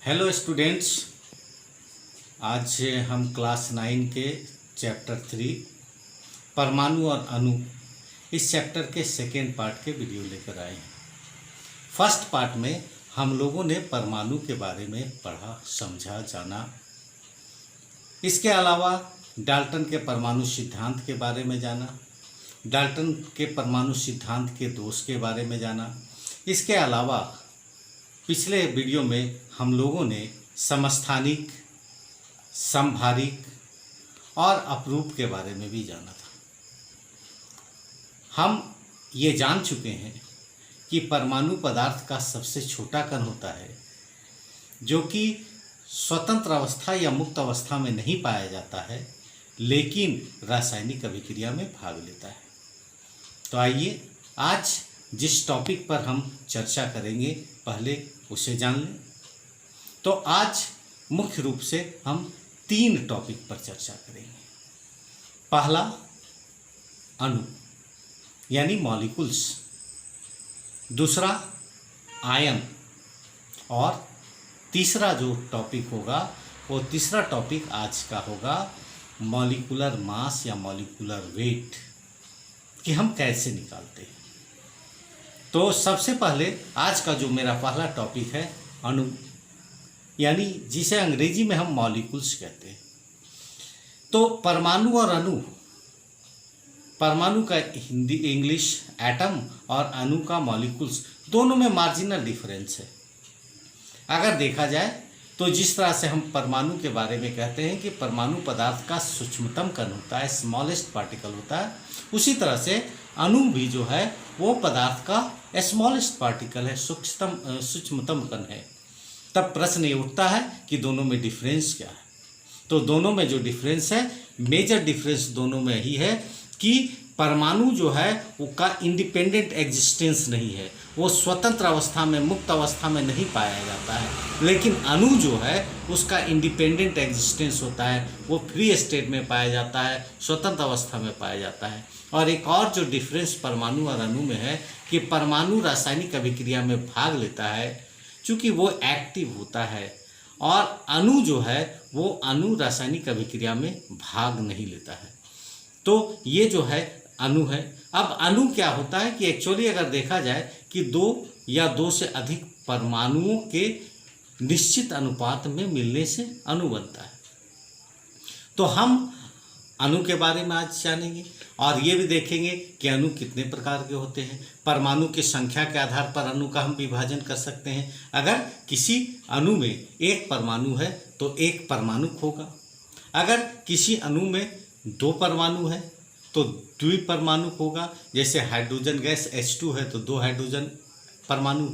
Hello students, आज हम class 9 के चैप्टर 3 परमाणु और अणु इस चैप्टर के सेकेंड पार्ट के वीडियो लेकर आए हैं। फर्स्ट पार्ट में हम लोगों ने परमाणु के बारे में पढ़ा, समझा, जाना। इसके अलावा डाल्टन के परमाणु सिद्धांत के बारे में जाना, डाल्टन के परमाणु सिद्धांत के दोष के बारे में जाना। इसके अलावा पिछले वीडियो में हम लोगों ने समस्थानिक, समभारिक और अपरूप के बारे में भी जाना था। हम ये जान चुके हैं कि परमाणु पदार्थ का सबसे छोटा कण होता है जो कि स्वतंत्र अवस्था या मुक्त अवस्था में नहीं पाया जाता है, लेकिन रासायनिक अभिक्रिया में भाग लेता है। तो आइए आज जिस टॉपिक पर हम चर्चा करेंगे पहले उसे जान लें। तो आज मुख्य रूप से हम 3 टॉपिक पर चर्चा करेंगे। पहला अणु यानी मॉलिक्यूल्स, दूसरा आयन, और तीसरा जो टॉपिक होगा वो तीसरा टॉपिक आज का होगा मॉलिक्यूलर मास या मॉलिक्यूलर वेट, कि हम कैसे निकालते हैं। तो सबसे पहले आज का जो मेरा पहला टॉपिक है अणु, यानी जिसे अंग्रेजी में हम मॉलिक्यूल्स कहते हैं। तो परमाणु और अणु, परमाणु का हिंदी इंग्लिश एटम और अणु का मॉलिक्यूल्स, दोनों में मार्जिनल डिफरेंस है। अगर देखा जाए तो जिस तरह से हम परमाणु के बारे में कहते हैं कि परमाणु पदार्थ का सूक्ष्मतम कण होता है, स्मॉलेस्ट पार्टिकल होता है, उसी तरह से अणु भी जो है वो पदार्थ का स्मॉलेस्ट पार्टिकल है, सूक्ष्मतम कण है। तब प्रश्न ये उठता है कि दोनों में डिफरेंस क्या है। तो दोनों में जो डिफरेंस है, मेजर डिफरेंस दोनों में ही है कि परमाणु जो है वो का इंडिपेंडेंट एग्जिस्टेंस नहीं है, वो स्वतंत्र अवस्था में, मुक्त अवस्था में नहीं पाया जाता है। लेकिन अणु जो है उसका इंडिपेंडेंट एग्जिस्टेंस होता है, वो फ्री स्टेट में पाया जाता है, स्वतंत्र अवस्था में पाया जाता है। और एक और जो डिफरेंस परमाणु और अणु में है कि परमाणु रासायनिक अभिक्रिया में भाग लेता है चूँकि वो एक्टिव होता है, और अणु जो है वो अणु रासायनिक अभिक्रिया में भाग नहीं लेता है। तो ये जो है अणु है। अब अणु क्या होता है कि एक्चुअली अगर देखा जाए कि 2 या 2 से अधिक परमाणुओं के निश्चित अनुपात में मिलने से अणु बनता है। तो हम अणु के बारे में आज जानेंगे और ये भी देखेंगे कि अणु कितने प्रकार के होते हैं। परमाणु की संख्या के आधार पर अणु का हम विभाजन कर सकते हैं। अगर किसी अणु में 1 परमाणु है तो 1 परमाणुक होगा। अगर किसी अणु में 2 परमाणु है तो द्विपरमाणुक होगा। जैसे हाइड्रोजन गैस H2 है तो 2 हाइड्रोजन परमाणु।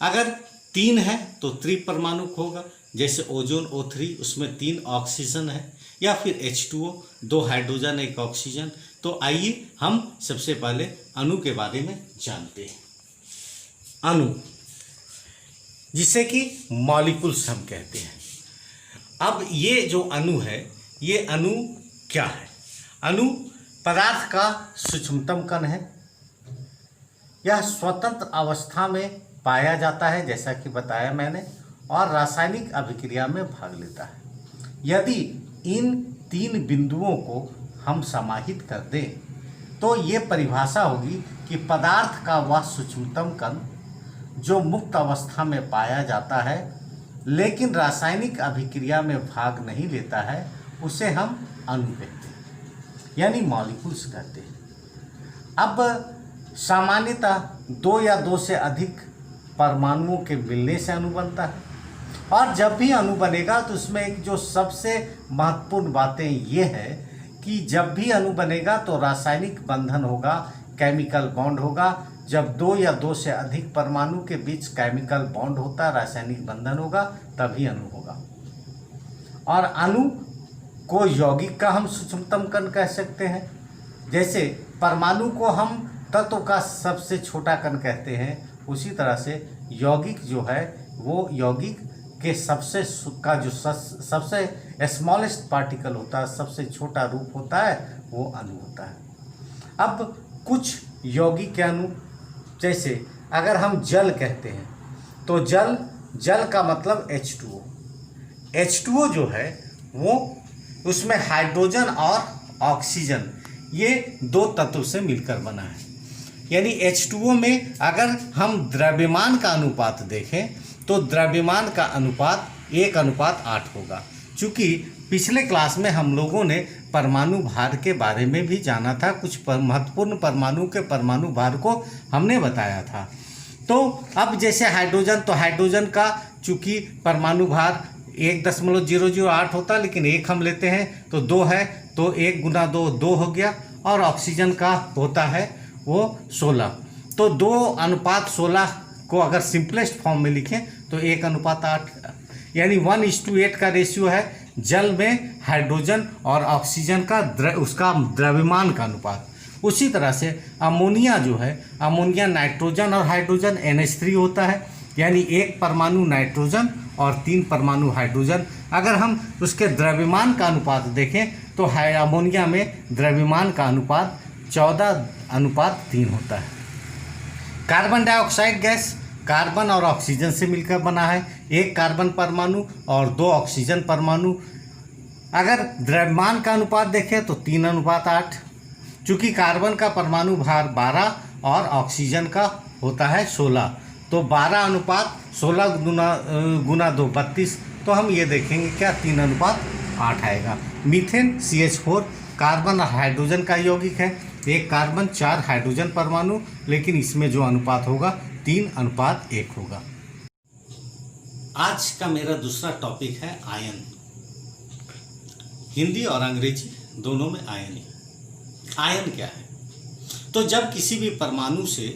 अगर 3 है तो त्रिपरमाणुक होगा। जैसे ओजोन O3, उसमें 3 ऑक्सीजन है। या फिर H2O, 2 हाइड्रोजन 1 ऑक्सीजन। तो आइए हम सबसे पहले अणु के बारे में जानते हैं। अणु जिसे कि मॉलिक्यूल्स हम कहते हैं। अब ये जो अणु है, ये अणु क्या है? अणु पदार्थ का सूक्ष्मतम कण है। यह स्वतंत्र अवस्था में पाया जाता है जैसा कि बताया मैंने, और रासायनिक अभिक्रिया में भाग लेता है। यदि इन 3 बिंदुओं को हम समाहित कर दें तो ये परिभाषा होगी कि पदार्थ का वह सूक्ष्मतम कण जो मुक्त अवस्था में पाया जाता है लेकिन रासायनिक अभिक्रिया में भाग नहीं लेता है, उसे हम अणु कहते हैं, यानी मॉलिक्यूल्स कहते हैं। अब सामान्यतः 2 या 2 से अधिक परमाणुओं के मिलने से अणु बनता है। और जब भी अणु बनेगा तो उसमें एक जो सबसे महत्वपूर्ण बातें ये है कि जब भी अणु बनेगा तो रासायनिक बंधन होगा, केमिकल बॉन्ड होगा। जब 2 या 2 से अधिक परमाणु के बीच केमिकल बॉन्ड होता, रासायनिक बंधन होगा, तभी अणु होगा। और अणु को यौगिक का हम सूक्ष्मतम कण कह सकते हैं। जैसे परमाणु को हम तत्व का सबसे छोटा कण कहते हैं, उसी तरह से यौगिक जो है वो यौगिक के सबसे स्मॉलेस्ट पार्टिकल होता है, सबसे छोटा रूप होता है, वो अणु होता है। अब कुछ यौगिक अणु, जैसे अगर हम जल कहते हैं तो जल जल का मतलब H2O। H2O जो है वो उसमें हाइड्रोजन और ऑक्सीजन ये दो तत्व से मिलकर बना है। यानी H2O में अगर हम द्रव्यमान का अनुपात देखें तो द्रव्यमान का अनुपात 1:8 होगा। चूँकि पिछले क्लास में हम लोगों ने परमाणु भार के बारे में भी जाना था, कुछ महत्वपूर्ण परमाणु के परमाणु भार को हमने बताया था। तो अब जैसे हाइड्रोजन, तो हाइड्रोजन का चूँकि परमाणु भार 1.008 होता, लेकिन 1 हम लेते हैं तो 2 है, तो 1 × 2 2 हो गया। और ऑक्सीजन का होता है वो 16। तो 2:16 को अगर सिंपलेस्ट फॉर्म में लिखें तो 1:8, यानी 1:8 का रेशियो है जल में हाइड्रोजन और ऑक्सीजन का उसका द्रव्यमान का अनुपात। उसी तरह से अमोनिया जो है, अमोनिया नाइट्रोजन और हाइड्रोजन NH3 होता है, यानी 1 परमाणु नाइट्रोजन और 3 परमाणु हाइड्रोजन। अगर हम उसके द्रव्यमान का अनुपात देखें तो अमोनिया में द्रव्यमान का अनुपात 14:3 होता है। कार्बन डाइऑक्साइड गैस कार्बन और ऑक्सीजन से मिलकर बना है, 1 कार्बन परमाणु और 2 ऑक्सीजन परमाणु। अगर द्रव्यमान का अनुपात देखें तो 3:8। चूँकि कार्बन का परमाणु भार 12 और ऑक्सीजन का होता है 16, तो 12:16 गुना 2 32। तो हम ये देखेंगे क्या 3:8 आएगा। मीथेन CH4 कार्बन और हाइड्रोजन का यौगिक है, 1 कार्बन 4 हाइड्रोजन परमाणु, लेकिन इसमें जो अनुपात होगा 3:1 होगा। आज का मेरा दूसरा टॉपिक है आयन। हिंदी और अंग्रेजी दोनों में आयन ही। आयन क्या है? तो जब किसी भी परमाणु से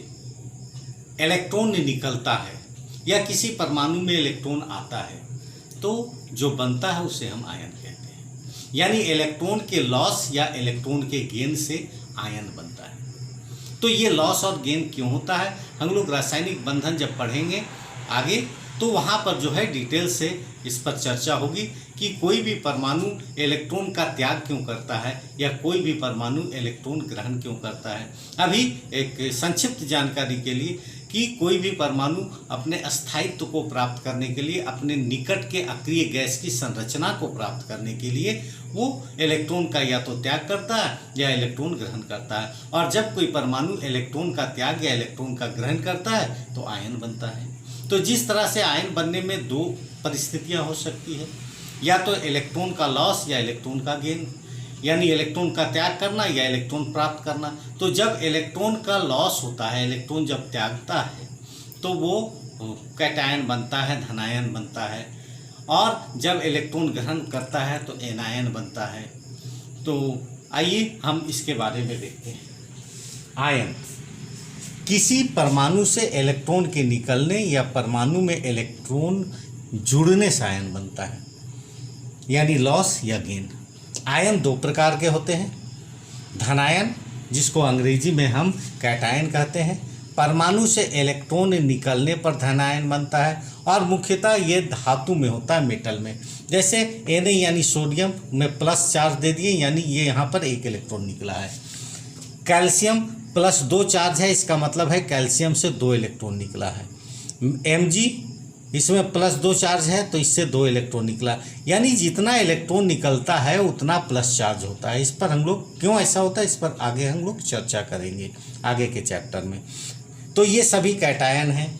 इलेक्ट्रॉन निकलता है या किसी परमाणु में इलेक्ट्रॉन आता है तो जो बनता है उसे हम आयन कहते हैं। यानी इलेक्ट्रॉन के लॉस या इलेक्ट्रॉन के गेन से आयन बनता है। तो ये लॉस और गेन क्यों होता है, हम लोग रासायनिक बंधन जब पढ़ेंगे आगे तो वहाँ पर जो है डिटेल से इस पर चर्चा होगी कि कोई भी परमाणु इलेक्ट्रॉन का त्याग क्यों करता है या कोई भी परमाणु इलेक्ट्रॉन ग्रहण क्यों करता है। अभी एक संक्षिप्त जानकारी के लिए कि कोई भी परमाणु अपने अस्थायित्व को प्राप्त करने के लिए, अपने निकट के अक्रिय गैस की संरचना को प्राप्त करने के लिए वो इलेक्ट्रॉन का या तो त्याग करता है या इलेक्ट्रॉन ग्रहण करता है। और जब कोई परमाणु इलेक्ट्रॉन का त्याग या इलेक्ट्रॉन का ग्रहण करता है तो आयन बनता है। तो जिस तरह से आयन बनने में 2 परिस्थितियां हो सकती है, या तो इलेक्ट्रॉन का लॉस या इलेक्ट्रॉन का गेन, यानी इलेक्ट्रॉन का त्याग करना या इलेक्ट्रॉन प्राप्त करना। तो जब इलेक्ट्रॉन का लॉस होता है, इलेक्ट्रॉन जब त्यागता है तो वो कैटायन बनता है, धनायन बनता है। और जब इलेक्ट्रॉन ग्रहण करता है तो एनायन बनता है। तो आइए हम इसके बारे में देखते हैं। आयन किसी परमाणु से इलेक्ट्रॉन के निकलने या परमाणु में इलेक्ट्रॉन जुड़ने से आयन बनता है, यानी लॉस या गेन। आयन 2 प्रकार के होते हैं। धनायन, जिसको अंग्रेजी में हम कैटायन कहते हैं, परमाणु से इलेक्ट्रॉन निकलने पर धनायन बनता है और मुख्यतः ये धातु में होता है, मेटल में। जैसे Na यानी सोडियम में प्लस चार्ज दे दिए, यानी ये यहाँ पर 1 इलेक्ट्रॉन निकला है। कैल्शियम +2 चार्ज है, इसका मतलब है कैल्शियम से 2 इलेक्ट्रॉन निकला है। Mg इसमें +2 चार्ज है तो इससे 2 इलेक्ट्रॉन निकला, यानी जितना इलेक्ट्रॉन निकलता है उतना प्लस चार्ज होता है। इस पर हम लोग क्यों ऐसा होता है इस पर आगे हम लोग चर्चा करेंगे आगे के चैप्टर में। तो ये सभी कैटायन हैं।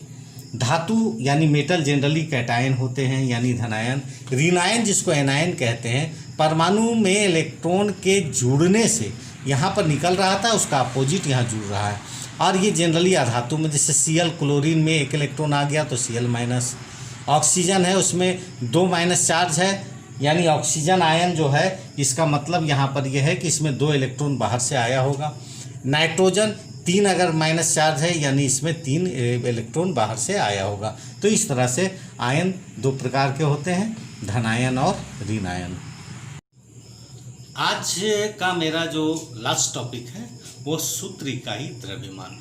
धातु यानी मेटल जनरली कैटायन होते हैं, यानी धनायन। ऋणायन, जिसको एनायन कहते हैं, परमाणु में इलेक्ट्रॉन के जुड़ने से यहाँ पर निकल रहा था उसका अपोजिट यहाँ जुड़ रहा है। और ये जनरली अधातु में, जैसे Cl क्लोरीन में 1 इलेक्ट्रॉन आ गया तो Cl-। ऑक्सीजन है उसमें 2 माइनस चार्ज है, यानी ऑक्सीजन आयन जो है इसका मतलब यहाँ पर यह है कि इसमें 2 इलेक्ट्रॉन बाहर से आया होगा। नाइट्रोजन 3 अगर माइनस चार्ज है यानी इसमें 3 इलेक्ट्रॉन बाहर से आया होगा। तो इस तरह से आयन 2 प्रकार के होते हैं, धनायन और ऋणायन। आज का मेरा जो लास्ट टॉपिक है वो सूत्र इकाई द्रव्यमान।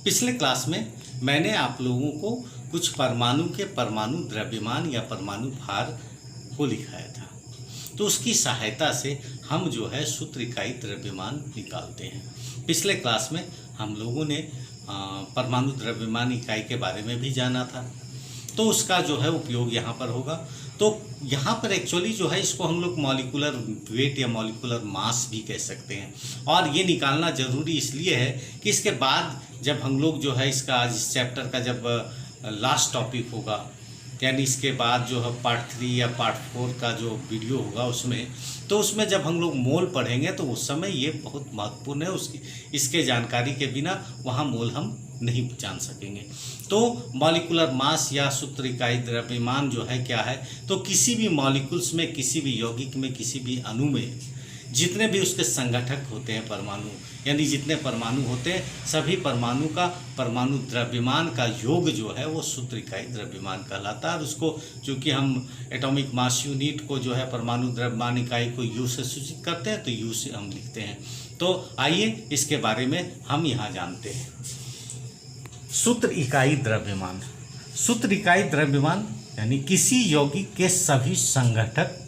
पिछले क्लास में मैंने आप लोगों को कुछ परमाणु के परमाणु द्रव्यमान या परमाणु भार को लिखाया था, तो उसकी सहायता से हम जो है सूत्र इकाई द्रव्यमान निकालते हैं। पिछले क्लास में हम लोगों ने परमाणु द्रव्यमान इकाई के बारे में भी जाना था। तो उसका जो है उपयोग यहाँ पर होगा। तो यहाँ पर एक्चुअली जो है इसको हम लोग मॉलिक्यूलर वेट या मॉलिक्यूलर मास भी कह सकते हैं। और ये निकालना ज़रूरी इसलिए है कि इसके बाद जब हम लोग जो है इसका आज इस चैप्टर का जब लास्ट टॉपिक होगा, यानी इसके बाद जो है पार्ट 3 या पार्ट 4 का जो वीडियो होगा उसमें जब हम लोग मोल पढ़ेंगे तो उस समय ये बहुत महत्वपूर्ण है। इसके जानकारी के बिना वहाँ मोल हम नहीं जान सकेंगे। तो मॉलिक्यूलर मास या सूत्र इकाई द्रव्यमान जो है क्या है, तो किसी भी मॉलिक्यूल्स में, किसी भी यौगिक में, किसी भी अणु में जितने भी उसके संगठक होते हैं परमाणु, यानी जितने परमाणु होते हैं सभी परमाणु का परमाणु द्रव्यमान का योग जो है वो सूत्र इकाई द्रव्यमान कहलाता है। और उसको चूँकि हम एटॉमिक मास यूनिट को जो है परमाणु द्रव्यमान इकाई को यू से सूचित करते हैं तो यू से हम लिखते हैं। तो आइए इसके बारे में हम यहाँ जानते हैं। सूत्र इकाई द्रव्यमान। सूत्र इकाई द्रव्यमान यानी किसी यौगिक के सभी संगठक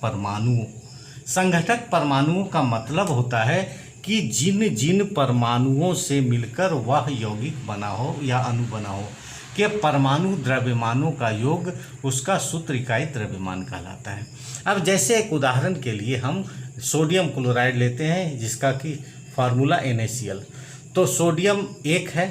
परमाणुओं का मतलब होता है कि जिन जिन परमाणुओं से मिलकर वह यौगिक बना हो या अणु बना हो के परमाणु द्रव्यमानों का योग उसका सूत्र इकाई द्रव्यमान कहलाता है। अब जैसे एक उदाहरण के लिए हम सोडियम क्लोराइड लेते हैं जिसका कि फार्मूला NaCl। तो सोडियम 1 है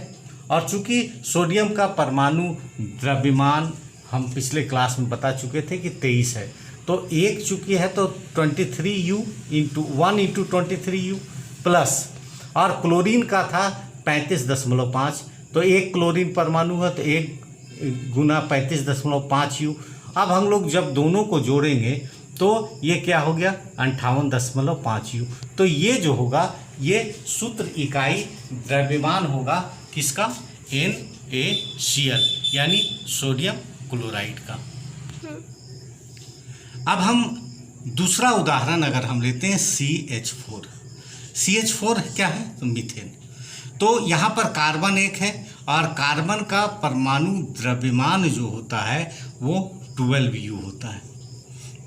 और चूंकि सोडियम का परमाणु द्रव्यमान हम पिछले क्लास में बता चुके थे कि 23 है, तो 1 चूंकि है तो 23U × 1 × 23U प्लस, और क्लोरीन का था 35.5, तो 1 क्लोरीन परमाणु है तो 1 × 35.5U। अब हम लोग जब दोनों को जोड़ेंगे तो ये क्या हो गया 58.5U। तो ये जो होगा ये सूत्र इकाई द्रव्यमान होगा किसका, NaCl यानी सोडियम क्लोराइड का। अब हम दूसरा उदाहरण अगर हम लेते हैं CH4। CH4 क्या है तो मीथेन। तो यहाँ पर कार्बन 1 है और कार्बन का परमाणु द्रव्यमान जो होता है वो 12U होता है,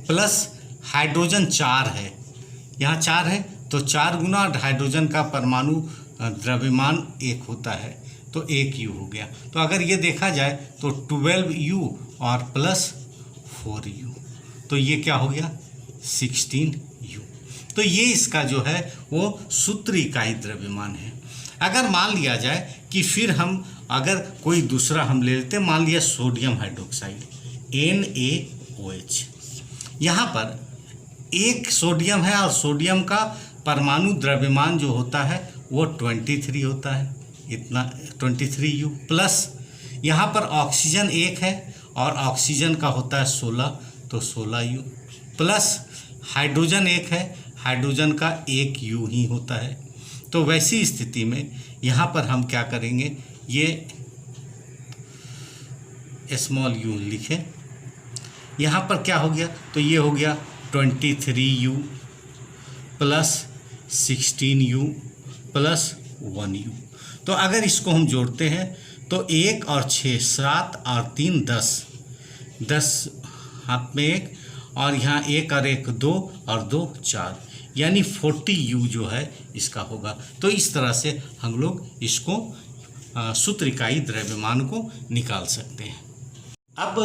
प्लस हाइड्रोजन 4 है, यहाँ 4 है तो 4 गुना हाइड्रोजन का परमाणु द्रव्यमान 1 होता है तो 1U हो गया। तो अगर ये देखा जाए तो 12U और प्लस 4U, तो ये क्या हो गया 16U। तो ये इसका जो है वो सूत्र इकाई द्रव्यमान है। अगर मान लिया जाए कि फिर हम अगर कोई दूसरा हम ले लेते हैं, मान लिया सोडियम हाइड्रोक्साइड NaOH। यहाँ पर 1 सोडियम है और सोडियम का परमाणु द्रव्यमान जो होता है वो 23 होता है, इतना 23U प्लस यहाँ पर ऑक्सीजन 1 है और ऑक्सीजन का होता है 16 तो 16U प्लस हाइड्रोजन 1 है, हाइड्रोजन का 1U ही होता है। तो वैसी स्थिति में यहाँ पर हम क्या करेंगे, ये स्मॉल u लिखें, यहाँ पर क्या हो गया तो ये हो गया 23U plus 16U plus 1U। तो अगर इसको हम जोड़ते हैं तो 1 और 6 7 और 3 10 हाथ में 1 और यहाँ 1 और 1 2 और 2 4, यानी 40U जो है इसका होगा। तो इस तरह से हम लोग इसको सूत्र इकाई द्रव्यमान को निकाल सकते हैं। अब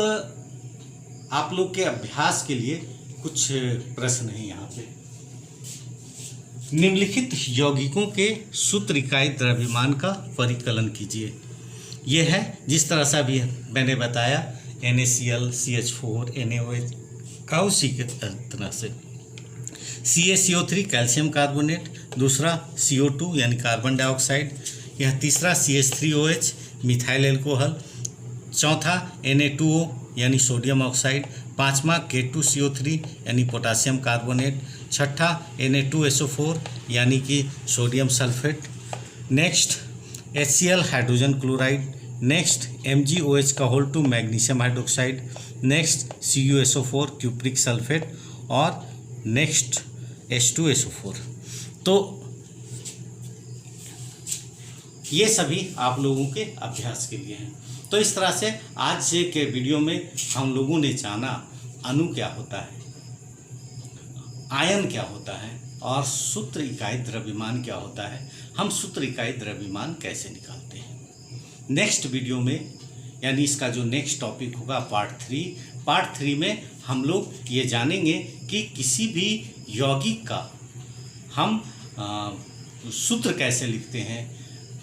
आप लोग के अभ्यास के लिए कुछ प्रश्न हैं यहाँ पे। निम्नलिखित यौगिकों के सूत्र इकाई द्रव्यमान का परिकलन कीजिए। ये है जिस तरह से अभी मैंने बताया NaCl, CH4, NaOH का उसी के तरह से। CaCO3 कैल्शियम कार्बोनेट, दूसरा CO2 यानी कार्बन डाइऑक्साइड, यह तीसरा CH3OH मिथाइल एल्कोहल, चौथा Na2O यानी सोडियम ऑक्साइड, पांचवा K2CO3 यानी पोटासियम कार्बोनेट, छठा Na2SO4 यानी कि sodium sulphate, next HCl hydrogen chloride, next MgOH का whole two magnesium hydroxide, next CuSO4 cupric sulphate और नेक्स्ट H2SO4। तो ये सभी आप लोगों के अभ्यास के लिए हैं। तो इस तरह से आज के वीडियो में हम लोगों ने जाना अणु क्या होता है, आयन क्या होता है और सूत्र इकाई द्रव्यमान क्या होता है, हम सूत्र इकाई द्रव्यमान कैसे निकालते हैं। नेक्स्ट वीडियो में यानी इसका जो नेक्स्ट टॉपिक होगा पार्ट 3 में हम लोग ये जानेंगे कि किसी भी यौगिक का हम सूत्र कैसे लिखते हैं,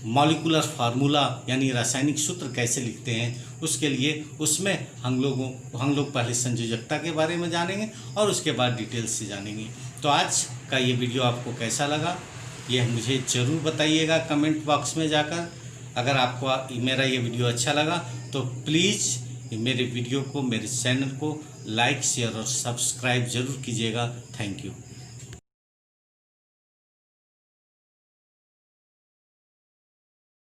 मॉलिक्यूलर फार्मूला यानी रासायनिक सूत्र कैसे लिखते हैं। उसके लिए उसमें हम लोग पहले संयोजकता के बारे में जानेंगे और उसके बाद डिटेल्स से जानेंगे। तो आज का ये वीडियो आपको कैसा लगा यह मुझे ज़रूर बताइएगा कमेंट बॉक्स में जाकर। अगर आपको मेरा ये वीडियो अच्छा लगा तो प्लीज़ मेरे वीडियो को, मेरे चैनल को लाइक, शेयर और सब्सक्राइब ज़रूर कीजिएगा। Thank you.